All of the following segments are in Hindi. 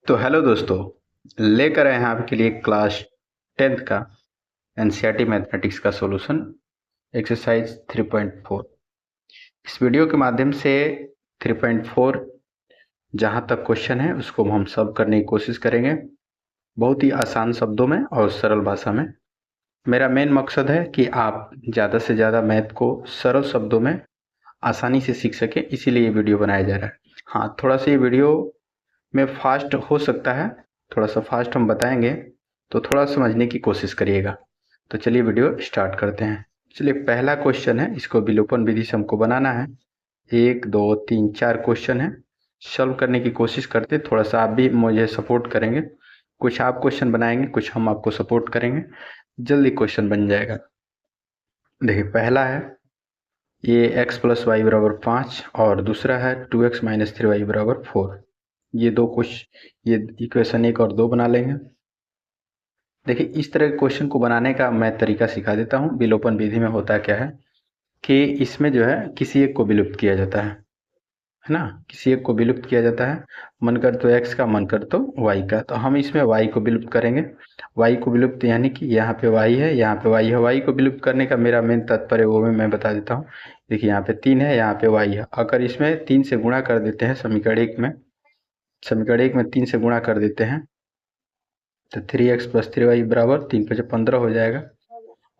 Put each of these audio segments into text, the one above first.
तो हेलो दोस्तों, लेकर आए हैं आपके लिए क्लास 10th का एनसीईआरटी मैथमेटिक्स का सॉल्यूशन एक्सरसाइज 3.4। इस वीडियो के माध्यम से 3.4 जहां तक क्वेश्चन है उसको हम सॉल्व करने की कोशिश करेंगे, बहुत ही आसान शब्दों में और सरल भाषा में। मेरा मेन मकसद है कि आप ज़्यादा से ज़्यादा मैथ को सरल शब्दों में आसानी से सीख सके, इसीलिए ये वीडियो बनाया जा रहा है। हाँ, थोड़ा सा ये वीडियो में फास्ट हो सकता है, थोड़ा सा फास्ट हम बताएंगे, तो थोड़ा समझने की कोशिश करिएगा। तो चलिए वीडियो स्टार्ट करते हैं। चलिए, पहला क्वेश्चन है, इसको विलोपन विधि से हमको बनाना है। 1 2 3 4 क्वेश्चन है, सॉल्व करने की कोशिश करते, थोड़ा सा आप भी मुझे सपोर्ट करेंगे। कुछ आप क्वेश्चन बनाएंगे, कुछ हम आपको सपोर्ट करेंगे, जल्दी क्वेश्चन बन जाएगा। देखिए, पहला है ये x प्लस वाई बराबर 5 और दूसरा है 2x माइनस 3y बराबर 4। ये दो क्वेश्चन, ये इक्वेशन 1 और 2 बना लेंगे। देखिए, इस तरह के क्वेश्चन को बनाने का मैं तरीका सिखा देता हूँ। विलोपन विधि में होता क्या है कि इसमें जो है किसी एक को विलुप्त किया जाता है ना, किसी एक को विलुप्त किया जाता है। मन कर तो x का, मन कर तो y का, तो हम इसमें y को विलुप्त करेंगे। y को विलुप्त यानी कि यहाँ पे y है, यहाँ पे y है। y को विलुप्त करने का मेरा मेन तात्पर्य वो मैं बता देता हूँ। देखिए, यहाँ पे 3 है, यहाँ पे y है। अगर इसमें 3 से गुणा कर देते हैं, समीकरण 1 में 3 से गुणा कर देते हैं तो 3x प्लस 3y बराबर 3×5 = 15 हो जाएगा।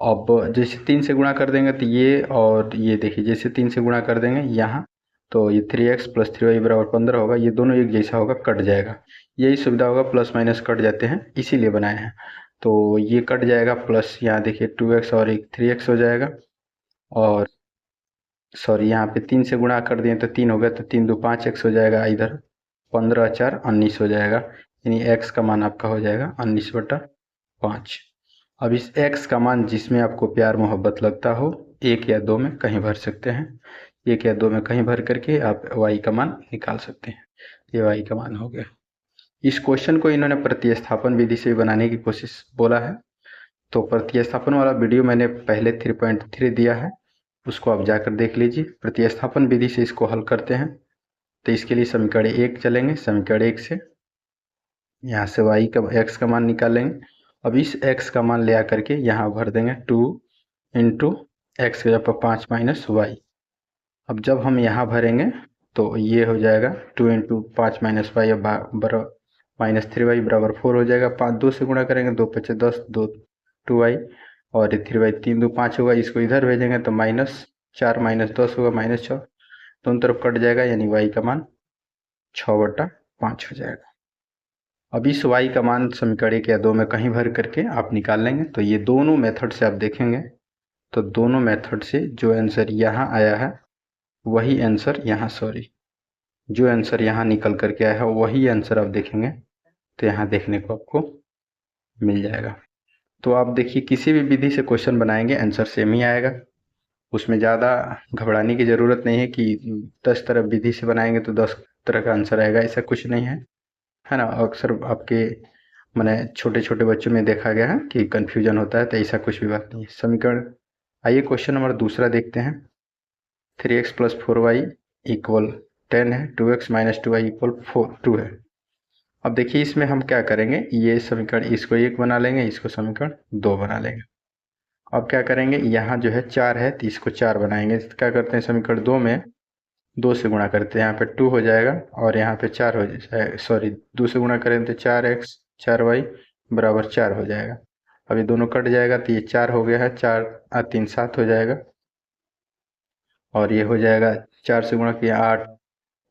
अब जैसे 3 से गुणा कर देंगे तो ये, और ये देखिए, जैसे 3 से गुणा कर देंगे यहाँ, तो ये 3x प्लस 3y बराबर 15 होगा। ये दोनों एक जैसा होगा, कट जाएगा। यही सुविधा होगा, प्लस माइनस कट जाते हैं, इसीलिए बनाए हैं। तो ये कट जाएगा, प्लस यहाँ देखिए 2x और एक 3x हो जाएगा। और सॉरी, यहाँ पे 3 से गुणा कर दिए तो 3 हो गया, तो 3 × 2 = 5x हो जाएगा। इधर 15 × 4 = 19 हो जाएगा, यानी x का मान आपका हो जाएगा 19/5। अब इस x का मान जिसमें आपको प्यार मोहब्बत लगता हो, 1 या 2 में कहीं भर सकते हैं। 1 या 2 में कहीं भर करके आप y का मान निकाल सकते हैं। ये y का मान हो गया। इस क्वेश्चन को इन्होंने प्रतिस्थापन विधि से बनाने की कोशिश बोला है। तो प्रतिस्थापन वाला वीडियो मैंने पहले 3.3 दिया है, उसको आप जाकर देख लीजिए। प्रतिस्थापन विधि से इसको हल करते हैं। तो इसके लिए समीकरण 1 चलेंगे। समीकरण 1 से यहाँ से y का, x का मान निकालेंगे। अब इस x का मान ले आकर के यहाँ भर देंगे, 2 × x के जगह 5 माइनस वाई। अब जब हम यहाँ भरेंगे तो ये हो जाएगा 2 × 5 माइनस वाई, माइनस 3y बराबर 4 हो जाएगा। 5 2 से गुणा करेंगे, 2 × 5 = 10, 2 2y, और 3y 3 × 2 = 5 होगा। इसको इधर भेजेंगे तो -4 - 10 होगा, -6, दोनों तरफ कट जाएगा, यानी y का मान 6/5 हो जाएगा। अब इस y का मान समीकरण 1 या 2 में कहीं भर करके आप निकाल लेंगे। तो ये दोनों मेथड से आप देखेंगे तो दोनों मेथड से जो आंसर यहाँ आया है वही आंसर यहाँ, सॉरी, जो आंसर यहाँ निकल करके आया है वही आंसर आप देखेंगे तो यहाँ देखने को आपको मिल जाएगा। तो आप देखिए, किसी भी विधि से क्वेश्चन बनाएंगे आंसर सेम ही आएगा, उसमें ज़्यादा घबराने की ज़रूरत नहीं है कि 10 तरह विधि से बनाएंगे तो 10 तरह का आंसर आएगा, ऐसा कुछ नहीं है ना। अक्सर आपके मैंने छोटे छोटे बच्चों में देखा गया है कि कन्फ्यूजन होता है, तो ऐसा कुछ भी बात नहीं है। समीकरण, आइए क्वेश्चन नंबर दूसरा देखते हैं। 3x प्लस 4y इक्वल 10 है, 2x माइनस 2y इक्वल 2 है। अब देखिए, इसमें हम क्या करेंगे, ये समीकरण इसको 1 बना लेंगे, इसको समीकरण 2 बना लेंगे। अब क्या करेंगे, यहाँ जो है 4 है तो इसको 4 बनाएंगे। तो क्या करते हैं, समीकरण 2 में 2 से गुणा करते हैं, यहाँ पे 2 हो जाएगा और यहाँ पे 4 हो जाएगा, सॉरी, 2 से गुणा करें तो 4x 4y बराबर 4 हो जाएगा। अब ये दोनों कट जाएगा तो ये 4 हो गया है, 4 और 3 7 हो जाएगा, और ये हो जाएगा 4 से गुणा किया 8,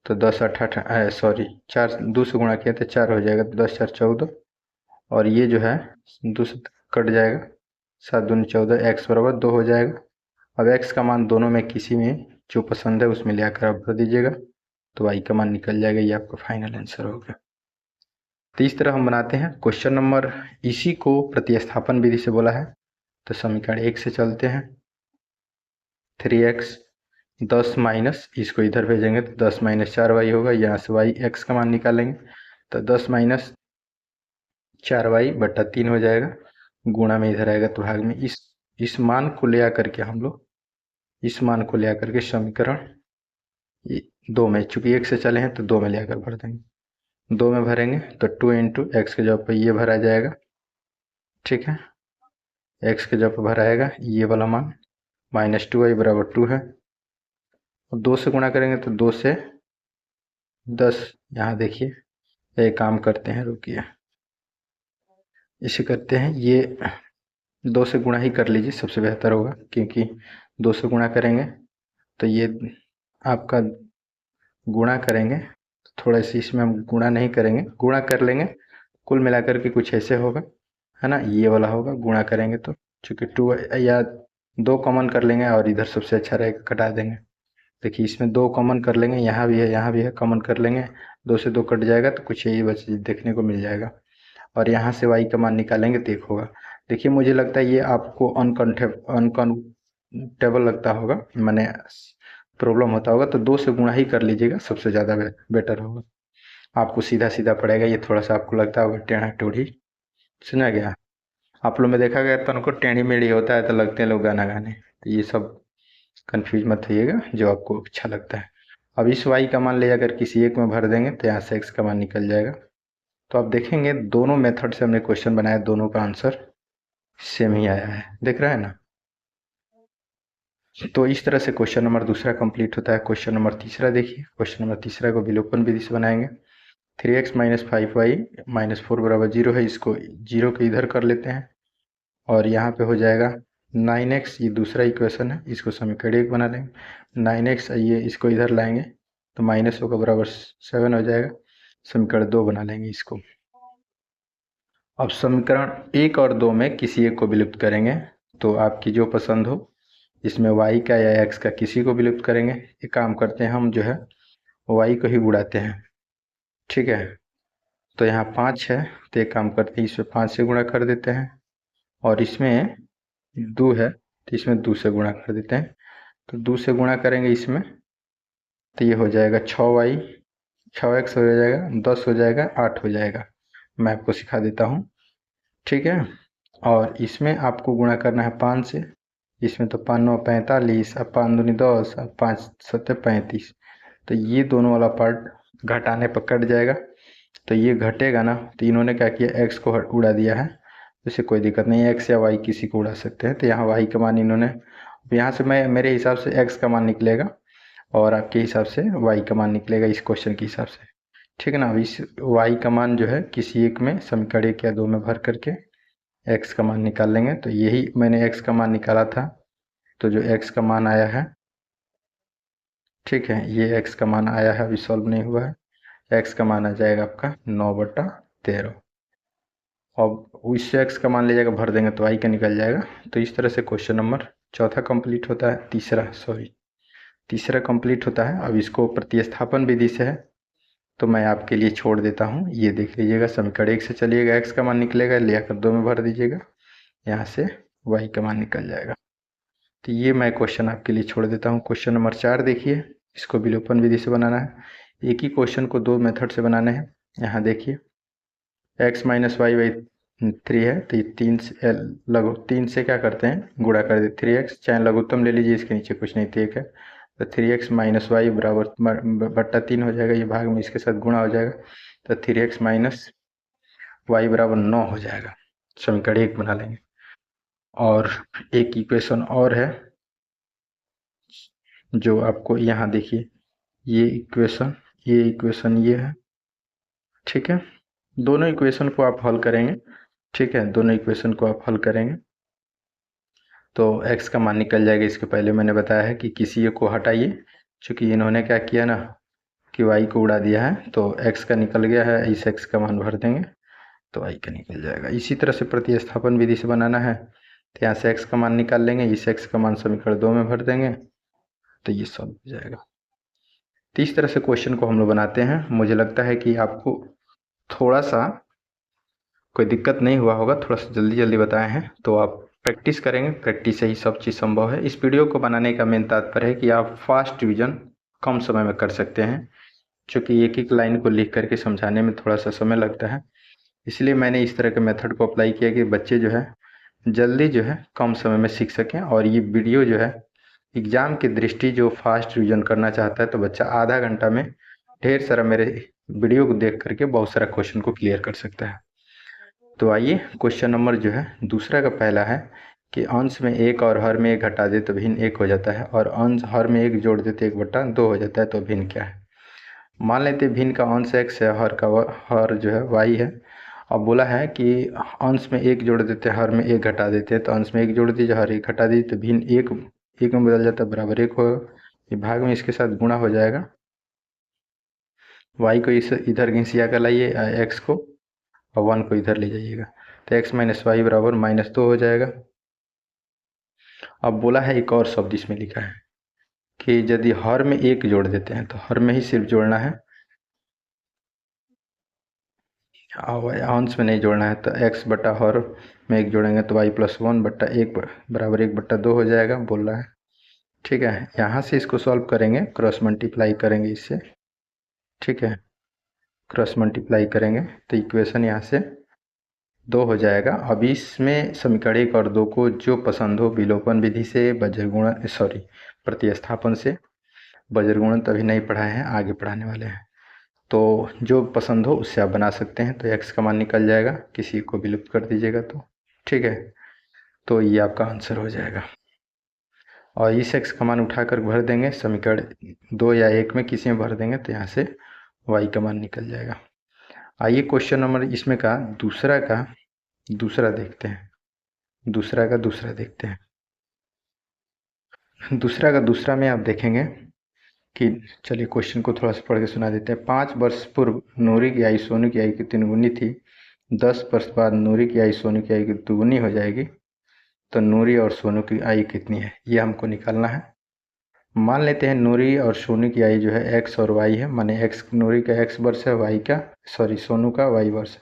तो 10 8 सॉरी, 4 2 से गुणा किया तो 4 हो जाएगा, तो 10 4 14, और ये जो है 2 से कट जाएगा, 7 दूनी 14, x बराबर 2 हो जाएगा। अब x का मान दोनों में किसी में जो पसंद है उसमें ले आकर आप भर दीजिएगा, तो y का मान निकल जाएगा। ये आपका फाइनल आंसर होगा। तो इस तरह हम बनाते हैं क्वेश्चन नंबर। इसी को प्रतिस्थापन विधि से बोला है। तो समीकरण 1 से चलते हैं। 3x 10 माइनस, इसको इधर भेजेंगे तो 10 - 4y होगा। यहाँ से y x का मान निकालेंगे तो 10 - 4y/3 हो जाएगा। गुणा में इधर आएगा तो भाग में, इस मान को ले आकर के हम लोग, इस मान को ले आकर के समीकरण 2 में, चूंकि 1 से चले हैं तो 2 में ले आकर भर देंगे। 2 में भरेंगे तो 2 इंटू एक्स के जगह पर ये भरा जाएगा, ठीक है। एक्स के जगह पर भराएगा ये वाला मान, -2y बराबर 2 है। अब 2 से गुणा करेंगे तो 2 से 10, यहाँ देखिए एक काम करते हैं, रुकिए, इसे करते हैं, ये 2 से गुणा ही कर लीजिए, सबसे बेहतर होगा, क्योंकि 2 से गुणा करेंगे तो ये आपका गुणा करेंगे, थोड़ा सी इसमें हम गुणा नहीं करेंगे, गुणा कर लेंगे, कुल मिलाकर के कुछ ऐसे होगा, है ना, ये वाला होगा, गुणा करेंगे तो चूँकि 2 या 2 कॉमन कर लेंगे और इधर सबसे अच्छा रहेगा, कटा देंगे। देखिए इसमें 2 कॉमन कर लेंगे, यहाँ भी है यहाँ भी है, कॉमन कर लेंगे, 2 से 2 कट जाएगा तो कुछ यही बच देखने को मिल जाएगा। और यहाँ से y का मान निकालेंगे तो एक होगा। देखिए मुझे लगता है ये आपको अनकंफर्टेबल लगता होगा, मैंने प्रॉब्लम होता होगा, तो 2 से गुणा ही कर लीजिएगा, सबसे ज़्यादा बेटर होगा, आपको सीधा सीधा पड़ेगा। ये थोड़ा सा आपको लगता होगा टेढ़ा टोढ़ी, सुना गया, आप लोग में देखा गया तो उनको टेढ़ी मेढ़ी होता है तो लगते हैं लोग गाना गाने, तो ये सब कन्फ्यूज मत होइएगा, जो आपको अच्छा लगता है। अब इस y का मान ले जाकर किसी एक में भर देंगे तो यहाँ से x का मान निकल जाएगा। तो आप देखेंगे दोनों मेथड से हमने क्वेश्चन बनाया, दोनों का आंसर सेम ही आया है, देख रहा है ना। तो इस तरह से क्वेश्चन नंबर दूसरा कंप्लीट होता है। क्वेश्चन नंबर तीसरा देखिए, क्वेश्चन नंबर तीसरा को विलोपन विधि से बनाएंगे। 3x - 5y - 4 बराबर 0 है, इसको 0 के इधर कर लेते हैं और यहाँ पे हो जाएगा 9x, ये दूसरा इक्वेशन है, इसको समीकरण 1 बना लेंगे। 9x ये इसको इधर लाएंगे तो -1 का बराबर 7 हो जाएगा, समीकरण 2 बना लेंगे इसको। अब समीकरण 1 और 2 में किसी एक को विलुप्त करेंगे, तो आपकी जो पसंद हो, इसमें y का या x का किसी को विलुप्त करेंगे। एक काम करते हैं, हम जो है y को ही उड़ाते हैं, ठीक है। तो यहाँ 5 है तो एक काम करते हैं, इसमें 5 से गुणा कर देते हैं, और इसमें 2 है तो इसमें 2 से गुणा कर देते हैं। तो 2 से गुणा करेंगे इसमें तो ये हो जाएगा 6y, 6x हो जाएगा, 10 हो जाएगा, 8 हो जाएगा। मैं आपको सिखा देता हूँ, ठीक है। और इसमें आपको गुणा करना है 5 से, इसमें तो 5 9 45, अब 5 दूनी 10, अब 5 7 35, तो ये दोनों वाला पार्ट घटाने पर कट जाएगा, तो ये घटेगा ना, तो इन्होंने क्या किया, x को उड़ा दिया है, इससे कोई दिक्कत नहीं है, x या y किसी को उड़ा सकते हैं। तो यहाँ y का मान इन्होंने, यहाँ से मैं मेरे हिसाब से x का मान निकलेगा और आपके हिसाब से y का मान निकलेगा, इस क्वेश्चन के हिसाब से, ठीक है ना। अब इस y का मान जो है किसी एक में समीकरण 1 या 2 में भर करके x का मान निकाल लेंगे। तो यही मैंने x का मान निकाला था, तो जो x का मान आया है, ठीक है, ये x का मान आया है, अभी सॉल्व नहीं हुआ है, x का मान आ जाएगा आपका 9/13। अब इससे x का मान ले जाकर भर देंगे तो y का निकल जाएगा। तो इस तरह से क्वेश्चन नंबर चौथा कंप्लीट होता है, तीसरा कंप्लीट होता है। अब इसको प्रतिस्थापन विधि से है, तो मैं आपके लिए छोड़ देता हूँ, ये देख लीजिएगा, समीकरण 1 से चलिएगा, x का मान निकलेगा, ले आकर 2 में भर दीजिएगा, यहाँ से y का मान निकल जाएगा। तो ये मैं क्वेश्चन आपके लिए छोड़ देता हूँ। क्वेश्चन नंबर 4 देखिए, इसको विलोपन विधि से बनाना है। एक ही क्वेश्चन को 2 मेथड से बनाने हैं। यहाँ देखिए x - y/3 है, तो ये 3 से लघु 3 से क्या करते हैं, गुणा कर दे 3x, चाहे लघुत्तम ले लीजिए, इसके नीचे कुछ नहीं, ठीक है। तो 3x - y बराबर बट्टा 3 हो जाएगा, ये भाग में इसके साथ गुणा हो जाएगा, तो 3x - y बराबर 9 हो जाएगा, समीकरण 1 बना लेंगे। और एक इक्वेशन और है, जो आपको यहाँ देखिए, ये इक्वेशन ये है, ठीक है। दोनों इक्वेशन को आप हल करेंगे, ठीक है, दोनों इक्वेशन को आप हल करेंगे तो x का मान निकल जाएगा। इसके पहले मैंने बताया है कि किसी एक को हटाइए, चूँकि इन्होंने क्या किया ना कि y को उड़ा दिया है, तो x का निकल गया है, इस x का मान भर देंगे तो y का निकल जाएगा। इसी तरह से प्रतिस्थापन विधि से बनाना है, तो यहाँ से x का मान निकाल लेंगे, इस x का मान समीकरण 2 में भर देंगे, तो ये सॉल्व हो जाएगा। तो इस तरह से क्वेश्चन को हम लोग बनाते हैं। मुझे लगता है कि आपको थोड़ा सा कोई दिक्कत नहीं हुआ होगा, थोड़ा सा जल्दी जल्दी बताए हैं, तो आप प्रैक्टिस करेंगे, प्रैक्टिस से ही सब चीज़ संभव है। इस वीडियो को बनाने का मेन तात्पर्य है कि आप फास्ट रिवीजन कम समय में कर सकते हैं, क्योंकि एक एक लाइन को लिख करके समझाने में थोड़ा सा समय लगता है, इसलिए मैंने इस तरह के मेथड को अप्लाई किया कि बच्चे जो है जल्दी जो है कम समय में सीख सकें। और ये वीडियो जो है एग्ज़ाम की दृष्टि जो फास्ट रिवीजन करना चाहता है, तो बच्चा आधा घंटा में ढेर सारा मेरे वीडियो को देख करके बहुत सारा क्वेश्चन को क्लियर कर सकता है। तो आइए क्वेश्चन नंबर जो है दूसरा का पहला है कि अंश में एक और हर में एक घटा दे तो भिन्न एक हो जाता है, और अंश हर में एक जोड़ देते एक बटा दो हो जाता है, तो भिन्न क्या है। मान लेते हैं भिन्न का अंश x है, हर का हर जो है y है। अब बोला है कि अंश में एक जोड़ देते हैं, हर में एक घटा देते हैं, तो अंश में एक जोड़ दीजिए, हर एक घटा दीजिए, तो भिन्न एक एक में बदल जाता है, बराबर एक होगा। ये भाग में इसके साथ गुणा हो जाएगा, y को इस इधर घिसिया कर लाइए x को, और 1 को इधर ले जाइएगा, तो x माइनस वाई बराबर -2 हो जाएगा। अब बोला है एक और शब्द इसमें लिखा है कि यदि हर में एक जोड़ देते हैं, तो हर में ही सिर्फ जोड़ना है, अंश में नहीं जोड़ना है। तो x बटा हर में एक जोड़ेंगे तो y+1 बट्टा एक बराबर 1/2 हो जाएगा, बोल रहा है। ठीक है, यहाँ से इसको सॉल्व करेंगे, क्रॉस मल्टीप्लाई करेंगे इससे। ठीक है, क्रॉस मल्टीप्लाई करेंगे तो इक्वेशन यहाँ से 2 हो जाएगा। अब इसमें समीकरण 1 और 2 को जो पसंद हो, विलोपन विधि से, बज्रगुणन प्रतिस्थापन से, बज्रगुणन तभी नहीं पढ़ाए हैं, आगे पढ़ाने वाले हैं, तो जो पसंद हो उससे आप बना सकते हैं। तो x का मान निकल जाएगा, किसी को विलुप्त कर दीजिएगा तो। ठीक है, तो ये आपका आंसर हो जाएगा। और इस x का मान उठाकर भर देंगे समीकरण 2 या 1 में, किसी में भर देंगे तो यहाँ से y का मान निकल जाएगा। आइए क्वेश्चन नंबर इसमें का दूसरा देखते हैं। दूसरा देखते हैं। दूसरा में आप देखेंगे कि, चलिए क्वेश्चन को थोड़ा सा पढ़ के सुना देते हैं। 5 वर्ष पूर्व नूरी की आयु सोनू की आयु की 3 गुनी थी। 10 वर्ष बाद नूरी की आयु सोनू की आयु की 2 गुनी हो जाएगी, तो नूरी और सोनू की आयु कितनी है, ये हमको निकालना है। मान लेते हैं नूरी और सोनू की आयु जो है x और y है, माने x नूरी का x वर्ष है, सोनू का y वर्ष है।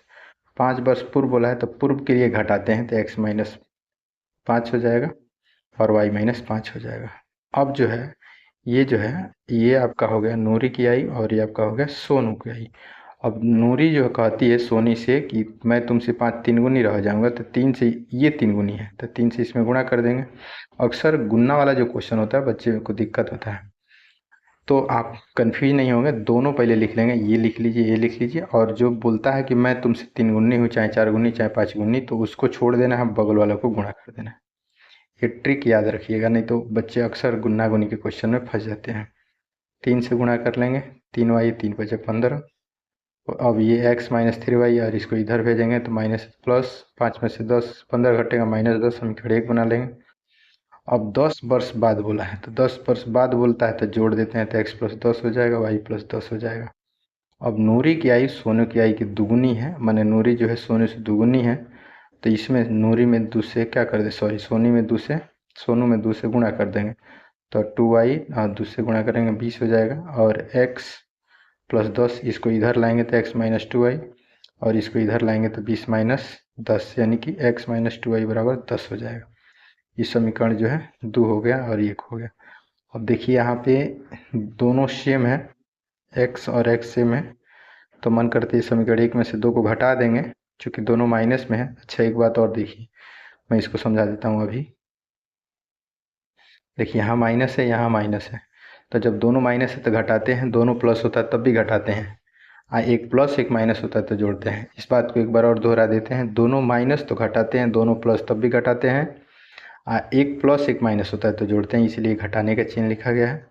5 वर्ष पूर्व बोला है, तो पूर्व के लिए घटाते हैं, तो x-5 हो जाएगा और y-5 हो जाएगा। अब जो है ये आपका हो गया नूरी की आई, और ये आपका हो गया सोनू की आई। अब नूरी जो कहती है सोनी से कि मैं तुमसे 3 गुनी रह जाऊंगा, तो 3 से ये 3 गुनी है, तो 3 से इसमें गुणा कर देंगे। अक्सर गुना वाला जो क्वेश्चन होता है बच्चे को दिक्कत होता है, तो आप कन्फ्यूज नहीं होंगे, दोनों पहले लिख लेंगे, ये लिख लीजिए, ये लिख लीजिए, और जो बोलता है कि मैं तुमसे 3 गुनी हूँ, चाहे 4 गुनी, चाहे 5 गुनी, तो उसको छोड़ देना है, बगल वाला को गुणा कर देना है। ये ट्रिक याद रखिएगा, नहीं तो बच्चे अक्सर गुना गुनी के क्वेश्चन में फंस जाते हैं। 3 से गुणा कर लेंगे, 3y 3 × 5 = 15। अब ये x-3y, और इसको इधर भेजेंगे तो माइनस प्लस, 5 में से 10 15 घटेगा, -10, समीकरण 1 बना लेंगे। अब 10 वर्ष बाद बोला है, तो 10 वर्ष बाद बोलता है तो जोड़ देते हैं, तो x+10 हो जाएगा, y+10 हो जाएगा। अब नूरी की आयु सोनू की आयु की दुगुनी है, माने नूरी जो है सोनू से दुगुनी है, तो इसमें नूरी में 2 से क्या कर दे, सोनू में 2 से गुणा कर देंगे, तो 2y, और 2 से गुणा करेंगे 20 हो जाएगा, और x+10 इसको इधर लाएंगे तो x-2y, और इसको इधर लाएंगे तो 20-10, यानी कि x-2y बराबर 10 हो जाएगा। ये समीकरण जो है 2 हो गया और 1 हो गया। अब देखिए यहाँ पे दोनों सेम है, x और x सेम है, तो मन करते है समीकरण 1 में से 2 को घटा देंगे, चूँकि दोनों माइनस में है। अच्छा, एक बात और देखिए, मैं इसको समझा देता हूँ अभी। देखिए यहाँ माइनस है, यहाँ माइनस है, तो जब दोनों माइनस है तो घटाते हैं, दोनों प्लस होता है तब भी घटाते हैं, एक प्लस एक माइनस होता है तो जोड़ते हैं। इस बात को एक बार और दोहरा देते हैं, दोनों माइनस तो घटाते हैं, दोनों प्लस तब भी घटाते हैं, एक प्लस एक माइनस होता है तो जोड़ते हैं, इसलिए घटाने का चिन्ह लिखा गया है।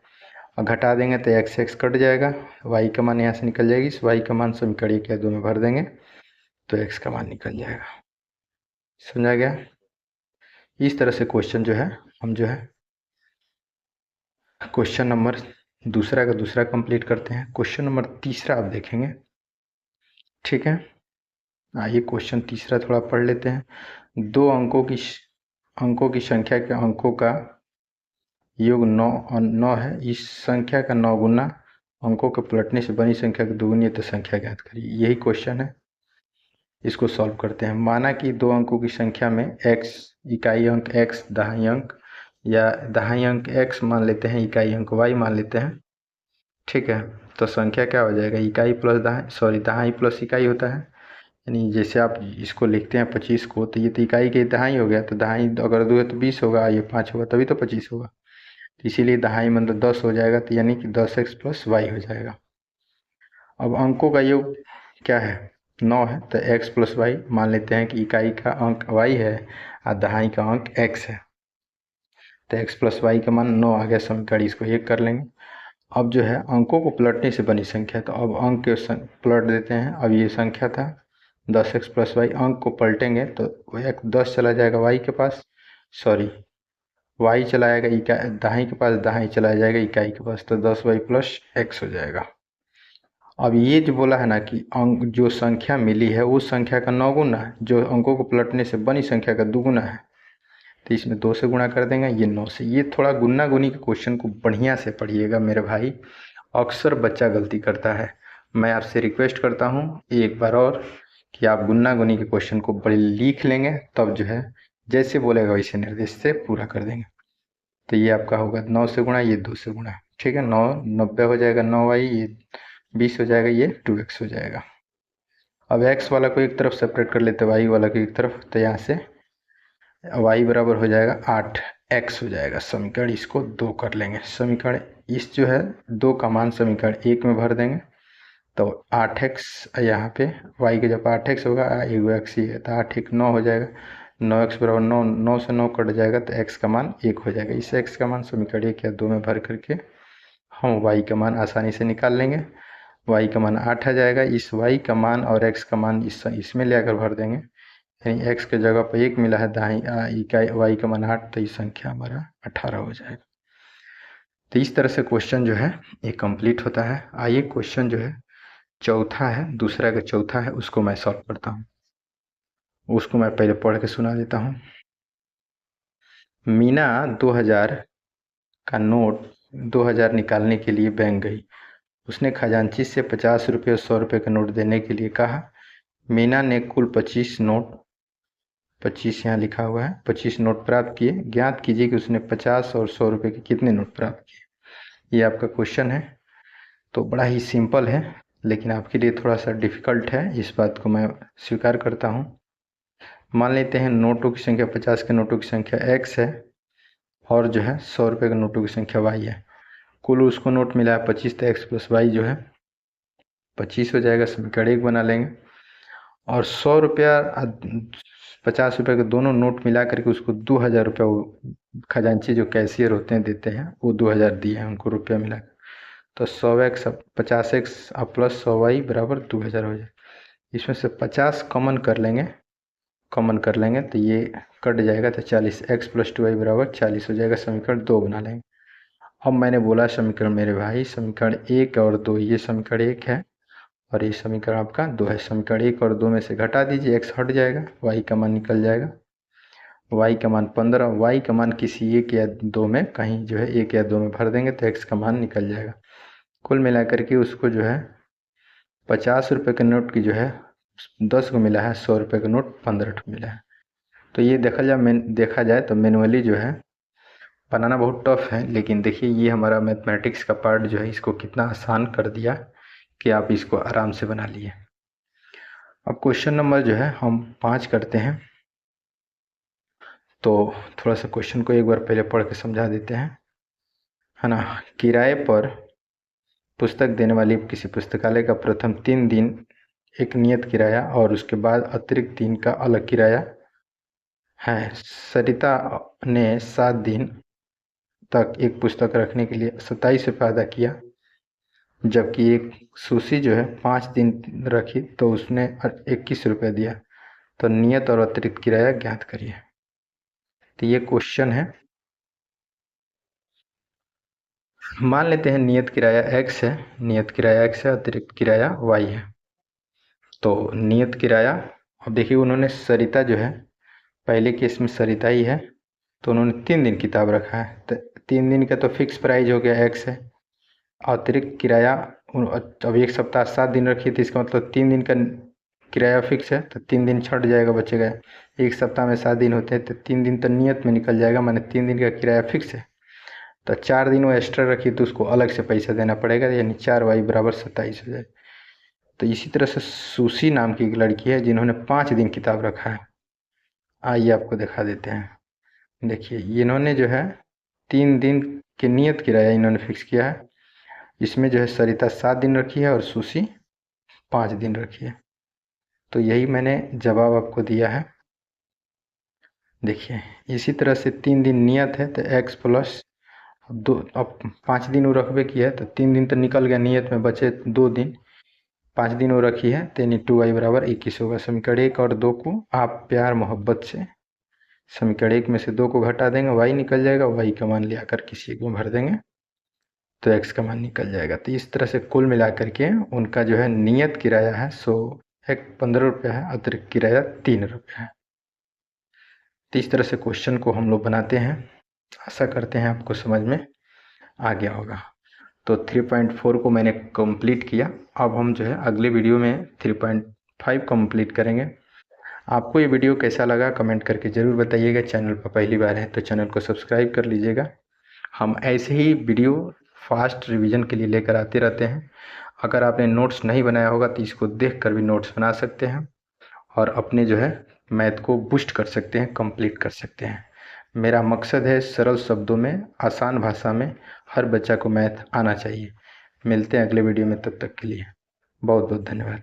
और घटा देंगे तो x कट जाएगा, y का मान यहाँ से निकल जाएगी, इस y का मान समीकरण 1 या 2 में भर देंगे तो x का मान निकल जाएगा। समझा गया। इस तरह से क्वेश्चन जो है हम जो है क्वेश्चन नंबर दूसरा कंप्लीट करते हैं। क्वेश्चन नंबर तीसरा आप देखेंगे। ठीक है, आइए क्वेश्चन तीसरा थोड़ा पढ़ लेते हैं। 2 अंकों की संख्या के अंकों का योग 9 है। इस संख्या का 9 गुना अंकों के पलटने से बनी संख्या की दुगुनी है, तो संख्या ज्ञात करिए। यही क्वेश्चन है, इसको सॉल्व करते हैं। माना कि 2 अंकों की संख्या में x इकाई अंक x, दहाई अंक, या दहाई अंक x मान लेते हैं, इकाई अंक y मान लेते हैं। ठीक है, तो संख्या क्या हो जाएगा, इकाई प्लस दहाई प्लस इकाई होता है, यानी जैसे आप इसको लिखते हैं 25 को, तो ये तो इकाई के दहाई हो गया, तो दहाई अगर 2 है तो 20 होगा, ये 5 होगा तभी तो 25 होगा, तो इसीलिए दहाई मतलब 10 हो जाएगा, तो यानी कि 10x + y हो जाएगा। अब अंकों का योग क्या है, 9 है, तो x प्लस वाई, मान लेते हैं कि इकाई का अंक y है और दहाई का अंक x है, तो x प्लस वाई का मान 9 आ गया समीकरण, इसको 1 कर लेंगे। अब जो है अंकों को पलटने से बनी संख्या, तो अब अंक के पलट देते हैं। अब ये संख्या था 10x प्लस वाई, अंक को पलटेंगे तो एक 10 चला जाएगा y के पास, सॉरी y चला आएगा इकाई दहाई के पास, दहाई चला जाएगा इकाई के पास, तो 10y प्लस x हो जाएगा। अब ये जो बोला है ना कि अंक जो संख्या मिली है उस संख्या का 9 गुना है, जो अंकों को पलटने से बनी संख्या का 2 गुना है, तो इसमें 2 से गुणा कर देंगे, ये 9 से। ये थोड़ा गुना गुनी के क्वेश्चन को बढ़िया से पढ़िएगा मेरे भाई, अक्सर बच्चा गलती करता है। मैं आपसे रिक्वेस्ट करता हूँ एक बार और कि आप गुना गुनी के क्वेश्चन को बड़े लिख लेंगे, तब जो है जैसे बोलेगा वैसे निर्देश से पूरा कर देंगे। तो ये आपका होगा 9 से गुणा, ये 2 से गुणा, ठीक है, 9 90 हो जाएगा, 9y, ये 20 हो जाएगा, ये 2x हो जाएगा। अब x वाला को एक तरफ सेपरेट कर लेते, y वाला को एक तरफ, तो यहाँ से y बराबर हो जाएगा 8x हो जाएगा समीकरण, इसको 2 कर लेंगे समीकरण, इस जो है 2 का मान समीकरण 1 में भर देंगे, तो 8x यहाँ पे y के जब 8x होगा, एगो x ही है, तो 8 1 9 हो जाएगा, 9x बराबर 9, 9 से 9 कट जाएगा, तो x का मान 1 हो जाएगा। इस x का मान समीकरण 1 या 2 में भर करके हम y का मान आसानी से निकाल लेंगे। y का मान 8 आ जाएगा, इस y का मान और x का मान इसमें ले आकर भर देंगे, यानी x के जगह पर 1 मिला है, दाई इकाई y का मान 8, तो इस संख्या हमारा 18 हो जाएगा। तो इस तरह से क्वेश्चन जो है ये कंप्लीट होता है। आइए क्वेश्चन जो है चौथा है, दूसरा का चौथा है, उसको मैं सॉल्व करता हूँ। उसको मैं पहले पढ़ के सुना देता हूँ। मीना 2000 का नोट 2000 निकालने के लिए बैंक गई। उसने खजांची से 50 रुपये और 100 रुपये का नोट देने के लिए कहा। मीना ने कुल 25 नोट, 25 यहाँ लिखा हुआ है, 25 नोट प्राप्त किए। ज्ञात कीजिए कि उसने 50 और 100 रुपये के कितने नोट प्राप्त किए। ये आपका क्वेश्चन है। तो बड़ा ही सिंपल है, लेकिन आपके लिए थोड़ा सा डिफ़िकल्ट है, इस बात को मैं स्वीकार करता हूँ। मान लेते हैं नोटों की संख्या 50 के नोटों की संख्या x है और जो है 100 रुपये के नोटों की संख्या y है। कुल उसको नोट मिला है 25, तो x प्लस वाई जो है 25 हो जाएगा, समीकरण 1 बना लेंगे। और 100 रुपया 50 रुपये के दोनों नोट मिला करके उसको 2000 रुपया खजांची जो कैशियर होते हैं देते हैं, वो 2000 दिए हैं उनको रुपया मिला, तो 100x 50x प्लस 100y बराबर 2000 हो जाए। इसमें से 50 कॉमन कर लेंगे, कॉमन कर लेंगे तो ये कट जाएगा, तो 40x प्लस 2y बराबर 40 हो जाएगा, समीकरण 2 बना लेंगे। अब मैंने बोला समीकरण मेरे भाई, समीकरण 1 और 2, ये समीकरण 1 है और ये समीकरण आपका 2 है। समीकरण 1 और 2 में से घटा दीजिए, x हट जाएगा, y का मान निकल जाएगा, y का मान 15, y का मान किसी 1 या 2 में कहीं जो है 1 या 2 में भर देंगे तो x का मान निकल जाएगा। कुल मिलाकर के उसको जो है 50 रुपये के नोट की जो है 10 को मिला है, 100 रुपये का नोट 15 को मिला है। तो ये देखा जाए तो मैनुअली जो है बनाना बहुत टफ है, लेकिन देखिए ये हमारा मैथमेटिक्स का पार्ट जो है इसको कितना आसान कर दिया कि आप इसको आराम से बना लिए। अब क्वेश्चन नंबर जो है हम 5 करते हैं, तो थोड़ा सा क्वेश्चन को एक बार पहले पढ़ के समझा देते हैं, है ना। किराए पर पुस्तक देने वाली किसी पुस्तकालय का प्रथम 3 दिन एक नियत किराया और उसके बाद अतिरिक्त 3 का अलग किराया है। सरिता ने 7 दिन तक एक पुस्तक रखने के लिए 27 रुपये अदा किया, जबकि एक सुशी जो है 5 दिन रखी तो उसने 21 रुपये दिया। तो नियत और अतिरिक्त किराया ज्ञात करिए। तो ये क्वेश्चन है। मान लेते हैं नियत किराया x है, नियत किराया x है, अतिरिक्त किराया y है। तो नियत किराया, अब देखिए उन्होंने सरिता जो है, पहले केस में सरिता ही है, तो उन्होंने 3 दिन किताब रखा है, तो 3 दिन का तो फिक्स प्राइस हो गया x है। अतिरिक्त किराया, अब एक सप्ताह 7 दिन रखिए तो इसका मतलब 3 दिन का किराया फिक्स है, तो 3 दिन छट जाएगा, बचेगा। एक सप्ताह में 7 दिन होते हैं, तो 3 दिन तो नियत में निकल जाएगा, माने 3 दिन का किराया फिक्स है। तो 4 दिन वो एक्स्ट्रा रखिए तो उसको अलग से पैसा देना पड़ेगा, यानी 4y बराबर 27 हो जाए। तो इसी तरह से सुशी नाम की एक लड़की है जिन्होंने 5 दिन किताब रखा है। आइए आपको दिखा देते हैं। देखिए इन्होंने जो है 3 दिन के नियत किराया इन्होंने फिक्स किया है। इसमें जो है सरिता 7 दिन रखी है और सुशी 5 दिन रखिए। तो यही मैंने जवाब आपको दिया है। देखिए इसी तरह से 3 दिन नियत है तो x प्लस दो, अब 5 दिन वो रखबे की है तो 3 दिन तो निकल गया, नियत में बचे 2 दिन, 5 दिन वो रखी है तो यानी 2y बराबर 21 होगा। समीकरण 1 और 2 को आप प्यार मोहब्बत से समीकरण 1 में से 2 को घटा देंगे, y निकल जाएगा, y का मान ले आकर किसी एक में भर देंगे तो x का मान निकल जाएगा। तो इस तरह से कुल मिलाकर के उनका जो है नियत किराया है 15 रुपये है, अतिरिक्त किराया 3 रुपये है। तो इस तरह से क्वेश्चन को हम लोग बनाते हैं। आशा करते हैं आपको समझ में आ गया होगा। तो 3.4 को मैंने कंप्लीट किया। अब हम जो है अगले वीडियो में 3.5 कंप्लीट करेंगे। आपको ये वीडियो कैसा लगा कमेंट करके ज़रूर बताइएगा। चैनल पर पहली बार है तो चैनल को सब्सक्राइब कर लीजिएगा। हम ऐसे ही वीडियो फास्ट रिवीजन के लिए लेकर आते रहते हैं। अगर आपने नोट्स नहीं बनाया होगा तो इसको देख कर भी नोट्स बना सकते हैं और अपने जो है मैथ को बूस्ट कर सकते हैं, कंप्लीट कर सकते हैं। मेरा मकसद है सरल शब्दों में, आसान भाषा में हर बच्चा को मैथ आना चाहिए। मिलते हैं अगले वीडियो में, तब तक के लिए बहुत बहुत धन्यवाद।